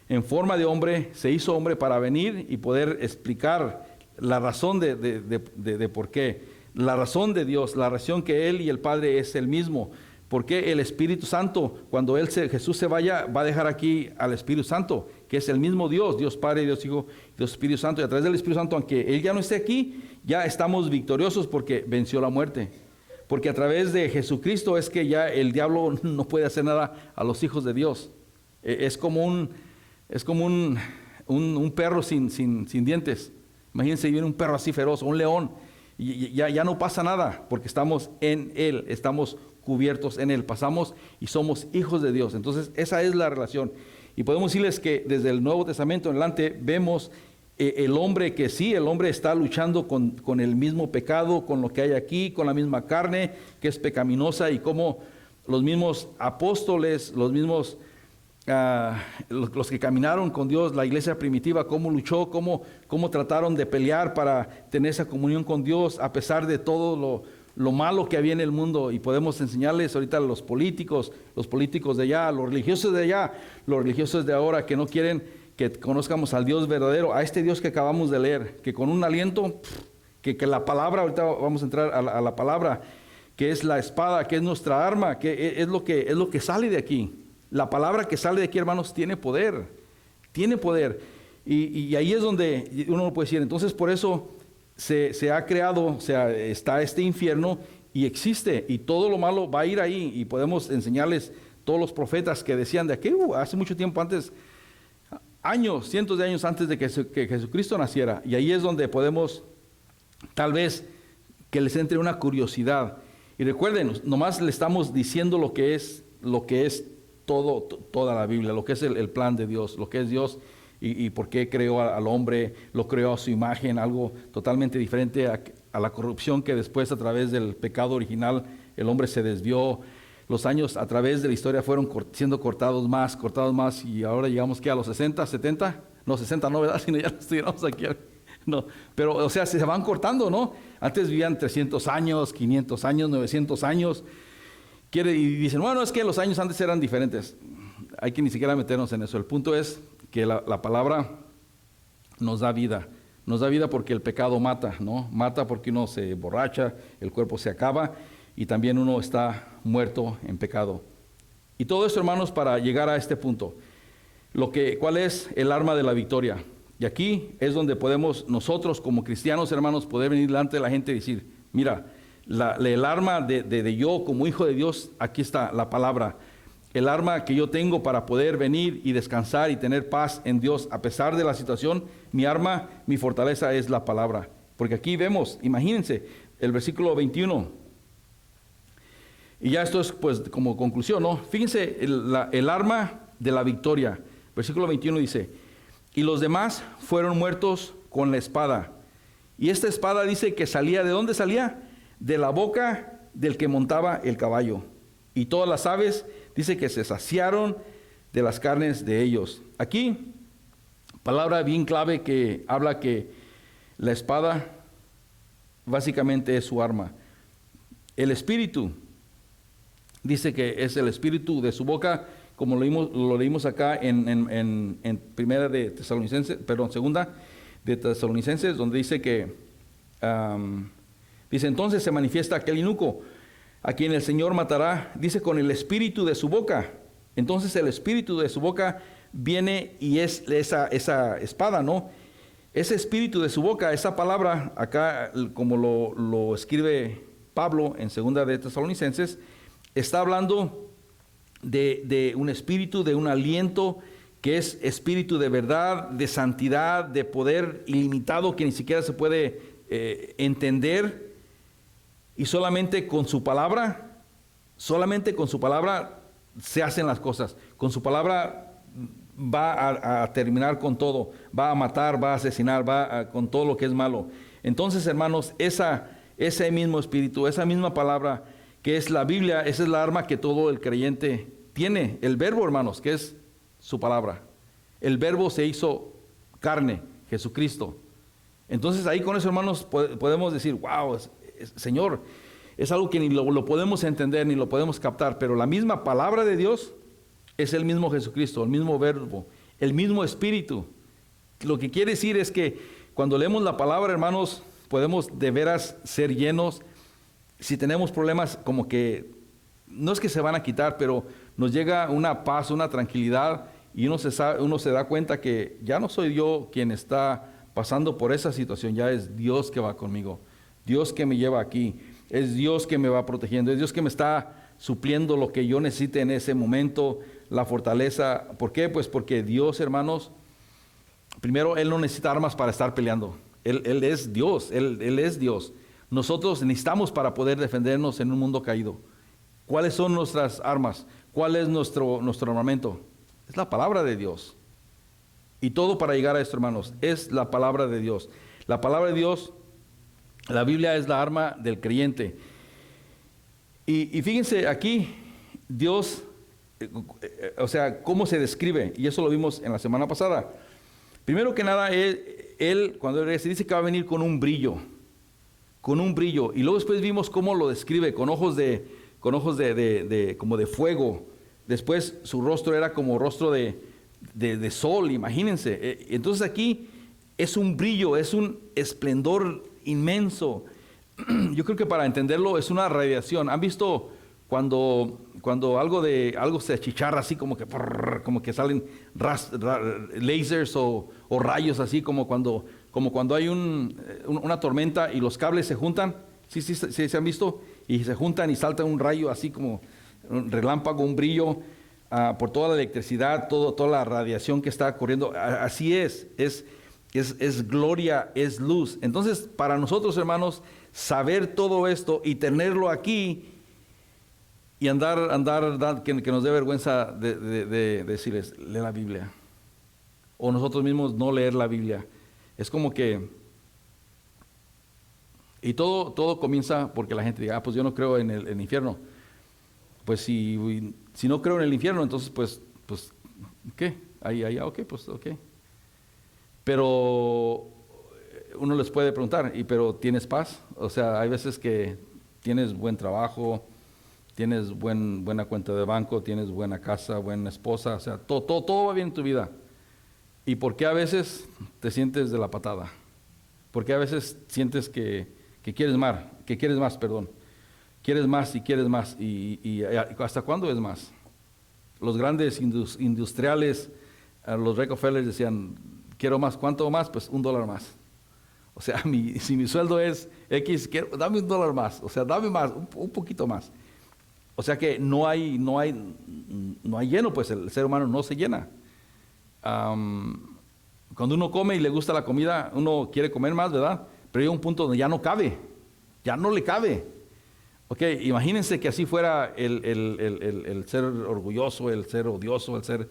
en forma de hombre, se hizo hombre para venir y poder explicar la razón de por qué, la razón de Dios, la razón que Él y el Padre es el mismo. Porque el Espíritu Santo, cuando Jesús se vaya, va a dejar aquí al Espíritu Santo, que es el mismo Dios, Dios Padre, Dios Hijo, Dios Espíritu Santo. Y a través del Espíritu Santo, aunque Él ya no esté aquí, ya estamos victoriosos porque venció la muerte. Porque a través de Jesucristo es que ya el diablo no puede hacer nada a los hijos de Dios. Es como un perro sin dientes. Imagínense, viene un perro así feroz, un león, y ya no pasa nada, porque estamos en Él, estamos cubiertos en Él, pasamos y somos hijos de Dios. Entonces esa es la relación. Y podemos decirles que desde el Nuevo Testamento en adelante vemos el hombre que sí, el hombre está luchando con el mismo pecado, con lo que hay aquí, con la misma carne que es pecaminosa, y como los mismos apóstoles, los mismos los que caminaron con Dios, la iglesia primitiva, cómo luchó, cómo trataron de pelear para tener esa comunión con Dios a pesar de todo lo malo que había en el mundo. Y podemos enseñarles ahorita a los políticos de allá, los religiosos de allá, los religiosos de ahora que no quieren que conozcamos al Dios verdadero, a este Dios que acabamos de leer, que con un aliento, que la palabra, ahorita vamos a entrar a la palabra, que es la espada, que es nuestra arma, que es lo que sale de aquí. La palabra que sale de aquí, hermanos, tiene poder, y ahí es donde uno puede decir. Entonces, por eso se ha creado, o sea, está este infierno y existe, y todo lo malo va a ir ahí. Y podemos enseñarles todos los profetas que decían de aquí, hace mucho tiempo antes, años, cientos de años antes de que Jesucristo naciera. Y ahí es donde podemos, tal vez, que les entre una curiosidad. Y recuerden, nomás le estamos diciendo lo que es toda la Biblia, lo que es el plan de Dios, lo que es Dios y por qué creó al hombre, lo creó a su imagen, algo totalmente diferente a la corrupción que después, a través del pecado original, el hombre se desvió. Los años a través de la historia fueron siendo cortados más, y ahora llegamos que a los 60, 70, no 60 no, ¿verdad? Sino ya no estuviéramos aquí. No, pero o sea, se van cortando, ¿no? Antes vivían 300 años, 500 años, 900 años. Y dicen, bueno, es que los años antes eran diferentes. Hay que ni siquiera meternos en eso. El punto es que la palabra nos da vida. Nos da vida porque el pecado mata, ¿no? Mata porque uno se borracha, el cuerpo se acaba y también uno está muerto en pecado. Y todo esto, hermanos, para llegar a este punto. ¿Cuál es el arma de la victoria? Y aquí es donde podemos nosotros como cristianos, hermanos, poder venir delante de la gente y decir, mira, el arma de yo como hijo de Dios, aquí está la palabra. El arma que yo tengo para poder venir y descansar y tener paz en Dios a pesar de la situación, mi arma, mi fortaleza es la palabra. Porque aquí vemos, imagínense, el versículo 21. Y ya esto es pues como conclusión, ¿no? Fíjense el arma de la victoria. Versículo 21 dice, y los demás fueron muertos con la espada. Y esta espada dice que salía, ¿de dónde salía? De la boca del que montaba el caballo. Y todas las aves, dice que se saciaron de las carnes de ellos. Aquí, palabra bien clave que habla que la espada básicamente es su arma. El espíritu, dice que es el espíritu de su boca, como lo leímos acá en primera de Tesalonicenses, perdón, segunda de Tesalonicenses, donde dice que, dice, entonces se manifiesta aquel eunuco, a quien el Señor matará, dice, con el espíritu de su boca. Entonces el espíritu de su boca viene y es esa espada, ¿no? Ese espíritu de su boca, esa palabra, acá como lo escribe Pablo en segunda de Tesalonicenses, está hablando de un espíritu, de un aliento que es espíritu de verdad, de santidad, de poder ilimitado que ni siquiera se puede entender, y solamente con su palabra se hacen las cosas. Con su palabra va a terminar con todo, va a matar, va a asesinar, con todo lo que es malo. Entonces, hermanos, ese mismo espíritu, esa misma palabra que es la Biblia, esa es la arma que todo el creyente tiene. El verbo, hermanos, que es su palabra. El verbo se hizo carne, Jesucristo. Entonces ahí con eso, hermanos, podemos decir, wow, Señor, es algo que ni lo podemos entender, ni lo podemos captar, pero la misma palabra de Dios es el mismo Jesucristo, el mismo verbo, el mismo espíritu. Lo que quiere decir es que cuando leemos la palabra, hermanos, podemos de veras ser llenos. Si tenemos problemas, como que no es que se van a quitar, pero nos llega una paz, una tranquilidad, y uno se da cuenta que ya no soy yo quien está pasando por esa situación, ya es Dios que va conmigo, Dios que me lleva aquí, es Dios que me va protegiendo, es Dios que me está supliendo lo que yo necesite en ese momento, la fortaleza. ¿Por qué? Pues porque Dios, hermanos, primero, Él no necesita armas para estar peleando. Él es Dios, Él es Dios. Nosotros necesitamos para poder defendernos en un mundo caído. ¿Cuáles son nuestras armas? ¿Cuál es nuestro armamento? Es la palabra de Dios. Y todo para llegar a esto, hermanos, es la palabra de Dios. La palabra de Dios, la Biblia es la arma del creyente. Y fíjense aquí, Dios, o sea, cómo se describe, y eso lo vimos en la semana pasada. Primero que nada, Él cuando Él se dice que va a venir con un brillo, y luego después vimos cómo lo describe, con ojos como de fuego. Después su rostro era como rostro de sol, imagínense. Entonces aquí es un brillo, es un esplendor inmenso. Yo creo que para entenderlo es una radiación. ¿Han visto cuando algo se achicharra así como que salen lasers o rayos así como cuando hay una tormenta y los cables se juntan? Sí, se han visto, y se juntan y salta un rayo así como un relámpago, un brillo por toda la electricidad, toda la radiación que está corriendo. Así es gloria, es luz. Entonces, para nosotros, hermanos, saber todo esto y tenerlo aquí y andar que nos dé vergüenza de decirles, lee la Biblia. O nosotros mismos no leer la Biblia. Es como que... Y todo comienza porque la gente diga, pues yo no creo en el infierno. Pues si no creo en el infierno, entonces pues ¿qué? Ahí, ok, pues ok. Pero uno les puede preguntar, pero ¿tienes paz? O sea, hay veces que tienes buen trabajo, tienes buena cuenta de banco, tienes buena casa, buena esposa, o sea, todo va bien en tu vida. ¿Y por qué a veces te sientes de la patada? ¿Por qué a veces sientes que quieres más? Quieres más y quieres más. ¿Y hasta cuándo es más? Los grandes industriales, los Rockefellers decían, quiero más. ¿Cuánto más? Pues $1 más. O sea, si mi sueldo es X, dame $1 más. O sea, dame más, un poquito más. O sea que no hay lleno, pues el ser humano no se llena. Cuando uno come y le gusta la comida, uno quiere comer más, ¿verdad? Pero llega un punto donde ya no cabe, ya no le cabe. Ok, imagínense que así fuera el ser orgulloso, el ser odioso, el ser...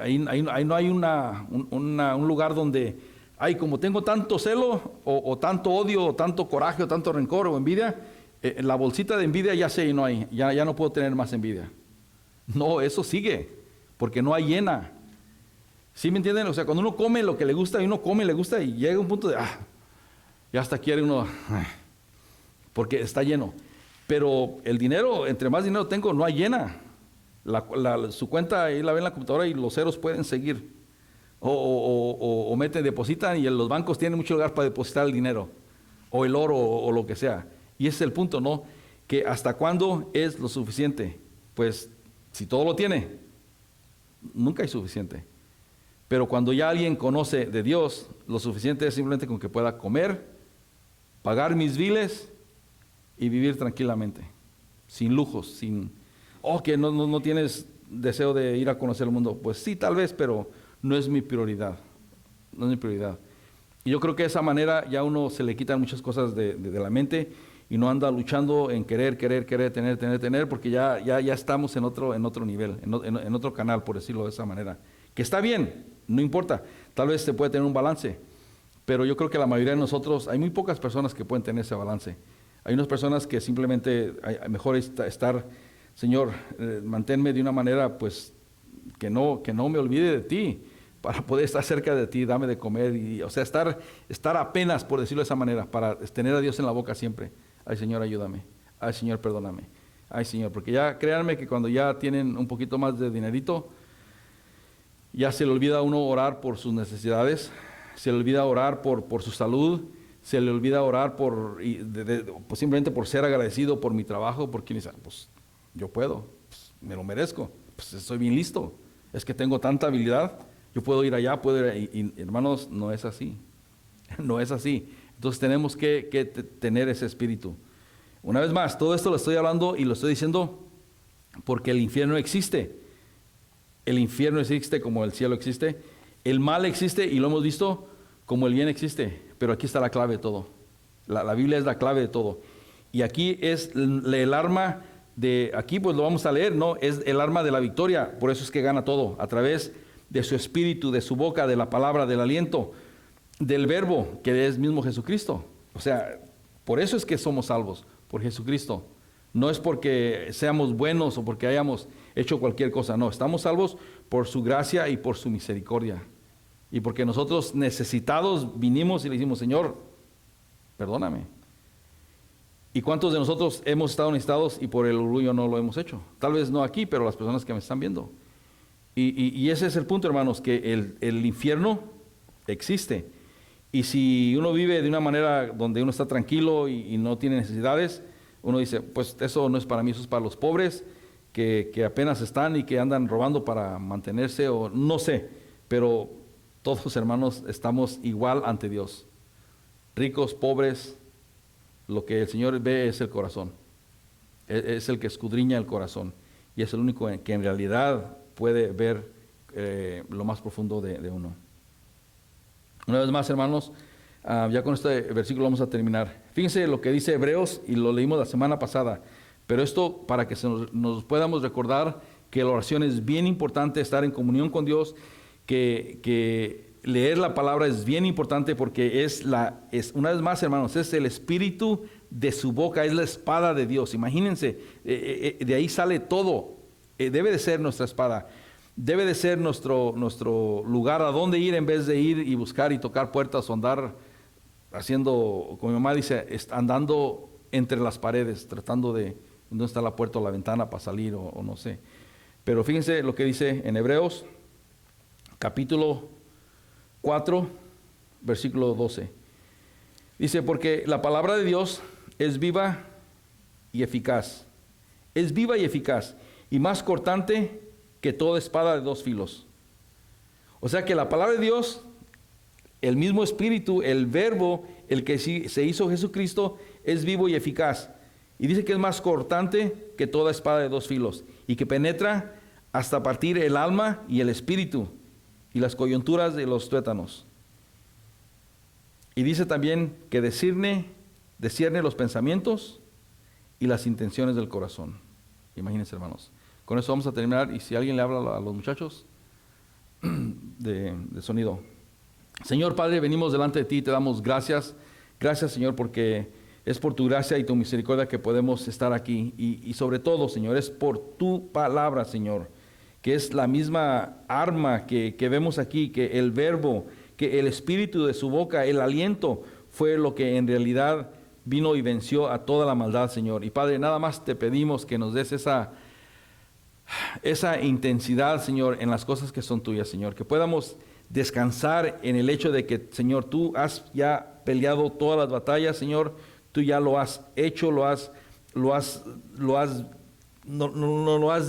ahí no hay un lugar donde, como tengo tanto celo, o tanto odio, o tanto coraje, o tanto rencor, o envidia, la bolsita de envidia ya se llenó ahí, ya no puedo tener más envidia. No, eso sigue, porque no hay llena. ¿Sí me entienden? O sea, cuando uno come lo que le gusta, y uno come y le gusta, y llega un punto de, ya hasta quiere uno, porque está lleno. Pero el dinero, entre más dinero tengo, no hay llena. Su cuenta, ahí la ven en la computadora y los ceros pueden seguir. O depositan, y los bancos tienen mucho lugar para depositar el dinero, o el oro, o lo que sea. Y ese es el punto, ¿no? Que hasta cuándo es lo suficiente. Pues, si todo lo tiene, nunca hay suficiente. Pero cuando ya alguien conoce de Dios, lo suficiente es simplemente con que pueda comer, pagar mis biles y vivir tranquilamente, sin lujos, que no tienes deseo de ir a conocer el mundo. Pues sí, tal vez, pero no es mi prioridad. No es mi prioridad. Y yo creo que de esa manera ya uno se le quitan muchas cosas de la mente y no anda luchando en querer, tener, porque ya estamos en otro nivel, en otro canal, por decirlo de esa manera. Que está bien, no importa. Tal vez se puede tener un balance, pero yo creo que la mayoría de nosotros, hay muy pocas personas que pueden tener ese balance. Hay unas personas que simplemente, mejor estar, Señor, manténme de una manera, pues, que no me olvide de ti, para poder estar cerca de ti, dame de comer, o sea, estar apenas, por decirlo de esa manera, para tener a Dios en la boca siempre. Ay, Señor, ayúdame. Ay, Señor, perdóname. Ay, Señor, porque ya, créanme que cuando ya tienen un poquito más de dinerito, ya se le olvida a uno orar por sus necesidades, se le olvida orar por su salud, se le olvida orar pues simplemente por ser agradecido por mi trabajo, porque dice, pues yo puedo, pues, me lo merezco, pues estoy bien listo, es que tengo tanta habilidad, yo puedo ir allá, puedo ir allá. Y hermanos, no es así, no es así. Entonces tenemos que tener ese espíritu. Una vez más, todo esto lo estoy hablando y lo estoy diciendo porque el infierno existe. El infierno existe como el cielo existe. El mal existe y lo hemos visto como el bien existe. Pero aquí está la clave de todo. La Biblia es la clave de todo. Y aquí es el arma de, aquí pues lo vamos a leer, ¿no? Es el arma de la victoria. Por eso es que gana todo. A través de su espíritu, de su boca, de la palabra, del aliento, del verbo, que es mismo Jesucristo. O sea, por eso es que somos salvos, por Jesucristo. No es porque seamos buenos o porque hayamos hecho cualquier cosa, no. Estamos salvos por su gracia y por su misericordia. Y porque nosotros necesitados vinimos y le dijimos, Señor, perdóname. ¿Y cuántos de nosotros hemos estado necesitados y por el orgullo no lo hemos hecho? Tal vez no aquí, pero las personas que me están viendo. Y ese es el punto, hermanos, que el infierno existe. Y si uno vive de una manera donde uno está tranquilo y no tiene necesidades, uno dice, pues eso no es para mí, eso es para los pobres que apenas están y que andan robando para mantenerse, o no sé, pero todos, hermanos, estamos igual ante Dios. Ricos, pobres, lo que el Señor ve es el corazón. Es el que escudriña el corazón y es el único que en realidad puede ver lo más profundo de uno. Una vez más, hermanos, ya con este versículo vamos a terminar. Fíjense lo que dice Hebreos, y lo leímos la semana pasada, pero esto para que nos podamos recordar que la oración es bien importante, estar en comunión con Dios, que leer la palabra es bien importante porque es una vez más, hermanos, es el espíritu de su boca, es la espada de Dios. Imagínense, de ahí sale todo. Debe de ser nuestra espada. Debe de ser nuestro lugar a dónde ir en vez de ir y buscar y tocar puertas o andar haciendo, como mi mamá dice, andando entre las paredes, tratando de dónde está la puerta o la ventana para salir o no sé. Pero fíjense lo que dice en Hebreos, capítulo 4, versículo 12. Dice, porque la palabra de Dios es viva y eficaz. Es viva y eficaz y más cortante que toda espada de dos filos. O sea que la palabra de Dios, el mismo espíritu, el verbo, el que se hizo Jesucristo, es vivo y eficaz. Y dice que es más cortante que toda espada de dos filos y que penetra hasta partir el alma y el espíritu y las coyunturas de los tuétanos. Y dice también que discierne los pensamientos y las intenciones del corazón. Imagínense, hermanos. Con eso vamos a terminar, y si alguien le habla a los muchachos de sonido. Señor Padre, venimos delante de ti y te damos gracias. Gracias, Señor, porque es por tu gracia y tu misericordia que podemos estar aquí. Y sobre todo, Señor, es por tu palabra, Señor, que es la misma arma que vemos aquí, que el verbo, que el espíritu de su boca, el aliento, fue lo que en realidad vino y venció a toda la maldad, Señor. Y Padre, nada más te pedimos que nos des esa intensidad, Señor, en las cosas que son tuyas, Señor, que podamos descansar en el hecho de que, Señor, tú has ya peleado todas las batallas, Señor, tú ya lo has hecho, lo has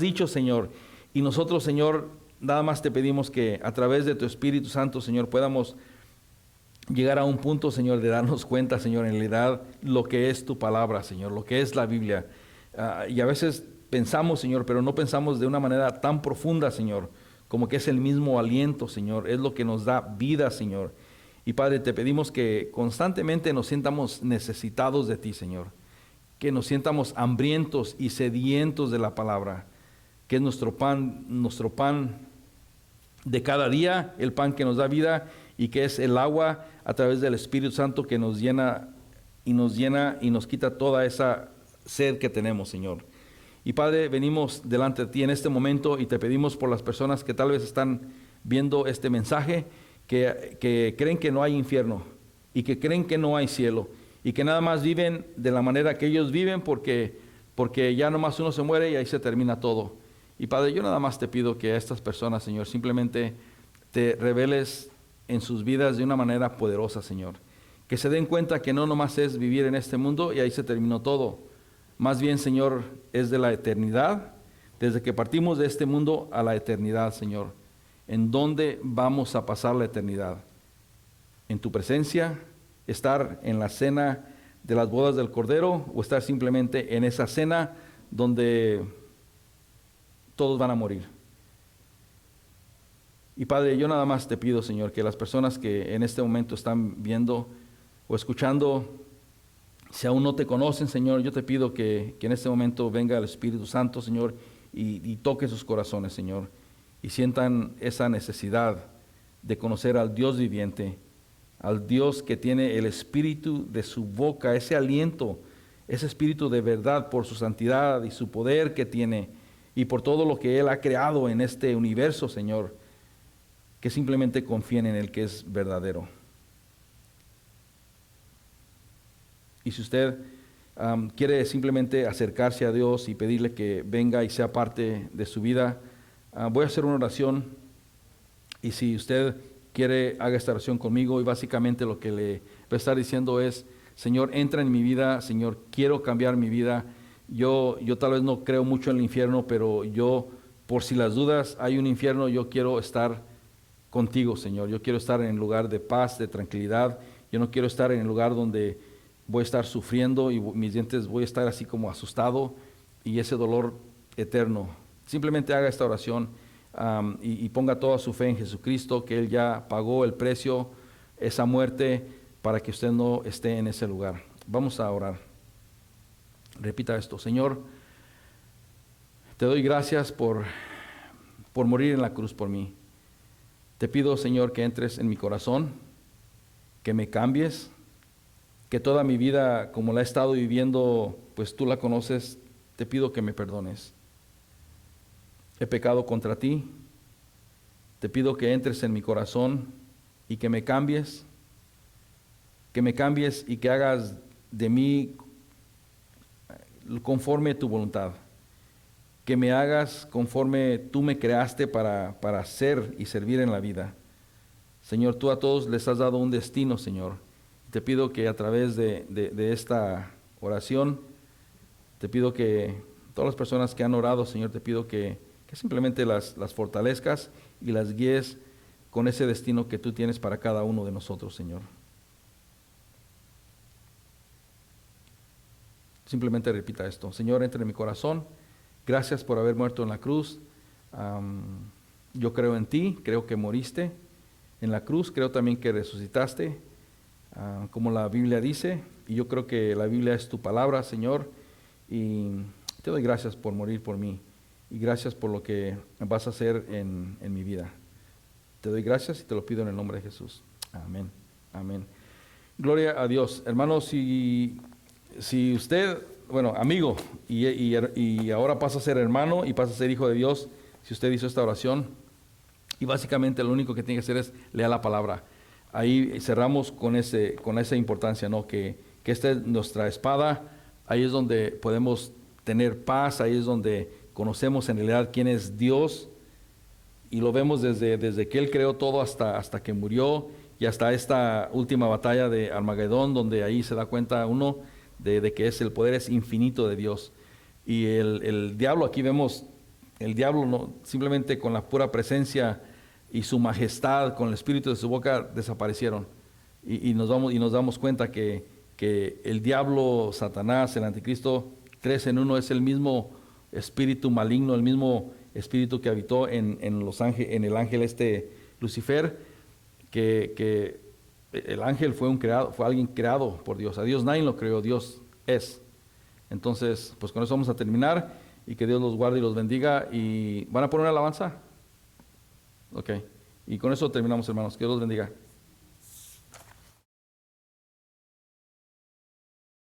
dicho, Señor, y nosotros, Señor, nada más te pedimos que a través de tu Espíritu Santo, Señor, podamos llegar a un punto, Señor, de darnos cuenta, Señor, en realidad lo que es tu palabra, Señor, lo que es la Biblia. Y a veces pensamos, Señor, pero no pensamos de una manera tan profunda, Señor, como que es el mismo aliento, Señor, es lo que nos da vida, Señor. Y Padre, te pedimos que constantemente nos sientamos necesitados de ti, Señor, que nos sientamos hambrientos y sedientos de la palabra, que es nuestro pan de cada día, el pan que nos da vida, y que es el agua a través del Espíritu Santo que nos llena y nos quita toda esa sed que tenemos, Señor. Y Padre, venimos delante de ti en este momento y te pedimos por las personas que tal vez están viendo este mensaje, que creen que no hay infierno y que creen que no hay cielo y que nada más viven de la manera que ellos viven porque ya nomás uno se muere y ahí se termina todo. Y Padre, yo nada más te pido que a estas personas, Señor, simplemente te reveles en sus vidas de una manera poderosa, Señor. Que se den cuenta que no nomás es vivir en este mundo y ahí se terminó todo. Más bien, Señor, es de la eternidad, desde que partimos de este mundo a la eternidad, Señor. ¿En dónde vamos a pasar la eternidad? ¿En tu presencia? ¿Estar en la cena de las bodas del Cordero? ¿O estar simplemente en esa cena donde todos van a morir? Y Padre, yo nada más te pido, Señor, que las personas que en este momento están viendo o escuchando, si aún no te conocen, Señor, yo te pido que en este momento venga el Espíritu Santo, Señor, y toque sus corazones, Señor, y sientan esa necesidad de conocer al Dios viviente, al Dios que tiene el espíritu de su boca, ese aliento, ese espíritu de verdad por su santidad y su poder que tiene y por todo lo que Él ha creado en este universo, Señor, que simplemente confíen en el que es verdadero. Y si usted quiere simplemente acercarse a Dios y pedirle que venga y sea parte de su vida, voy a hacer una oración, y si usted quiere, haga esta oración conmigo, y básicamente lo que le voy a estar diciendo es: Señor, entra en mi vida, Señor, quiero cambiar mi vida. Yo tal vez no creo mucho en el infierno, pero yo, por si las dudas hay un infierno, yo quiero estar contigo, Señor. Yo quiero estar en el lugar de paz, de tranquilidad. Yo no quiero estar en el lugar donde voy a estar sufriendo y mis dientes voy a estar así como asustado y ese dolor eterno. Simplemente haga esta oración y ponga toda su fe en Jesucristo, que Él ya pagó el precio, esa muerte, para que usted no esté en ese lugar. Vamos a orar. Repita esto: Señor, te doy gracias por morir en la cruz por mí. Te pido, Señor, que entres en mi corazón, que me cambies, que toda mi vida, como la he estado viviendo, pues tú la conoces. Te pido que me perdones. He pecado contra ti. Te pido que entres en mi corazón y que me cambies y que hagas de mí conforme tu voluntad. Que me hagas conforme tú me creaste para ser y servir en la vida. Señor, tú a todos les has dado un destino, Señor. Te pido que a través de esta oración, te pido que todas las personas que han orado, Señor, te pido que simplemente las fortalezcas y las guíes con ese destino que tú tienes para cada uno de nosotros, Señor. Simplemente repita esto: Señor, entra en mi corazón. Gracias por haber muerto en la cruz. Yo creo en ti, creo que moriste en la cruz, creo también que resucitaste, como la Biblia dice, y yo creo que la Biblia es tu palabra, Señor, y te doy gracias por morir por mí, y gracias por lo que vas a hacer en mi vida. Te doy gracias y te lo pido en el nombre de Jesús. Amén. Amén. Gloria a Dios. Hermanos, si usted, bueno, amigo, y ahora pasa a ser hermano y pasa a ser hijo de Dios, si usted hizo esta oración, y básicamente lo único que tiene que hacer es leer la palabra. Ahí cerramos con esa importancia, ¿no? Que esta es nuestra espada. Ahí es donde podemos tener paz, ahí es donde conocemos en realidad quién es Dios, y lo vemos desde que Él creó todo hasta que murió, y hasta esta última batalla de Armagedón, donde ahí se da cuenta uno de que el poder es infinito de Dios. Y el diablo, aquí vemos el diablo, no, simplemente con la pura presencia y su majestad, con el espíritu de su boca, desaparecieron. Y nos damos cuenta que el diablo, Satanás, el anticristo, 3 en 1, es el mismo espíritu maligno, el mismo espíritu que habitó en el ángel Lucifer, que el ángel fue alguien creado por Dios. A Dios nadie lo creó, Dios es. Entonces, pues con eso vamos a terminar, y que Dios los guarde y los bendiga. ¿Y van a poner una alabanza? Ok. Y con eso terminamos, hermanos. Que Dios los bendiga.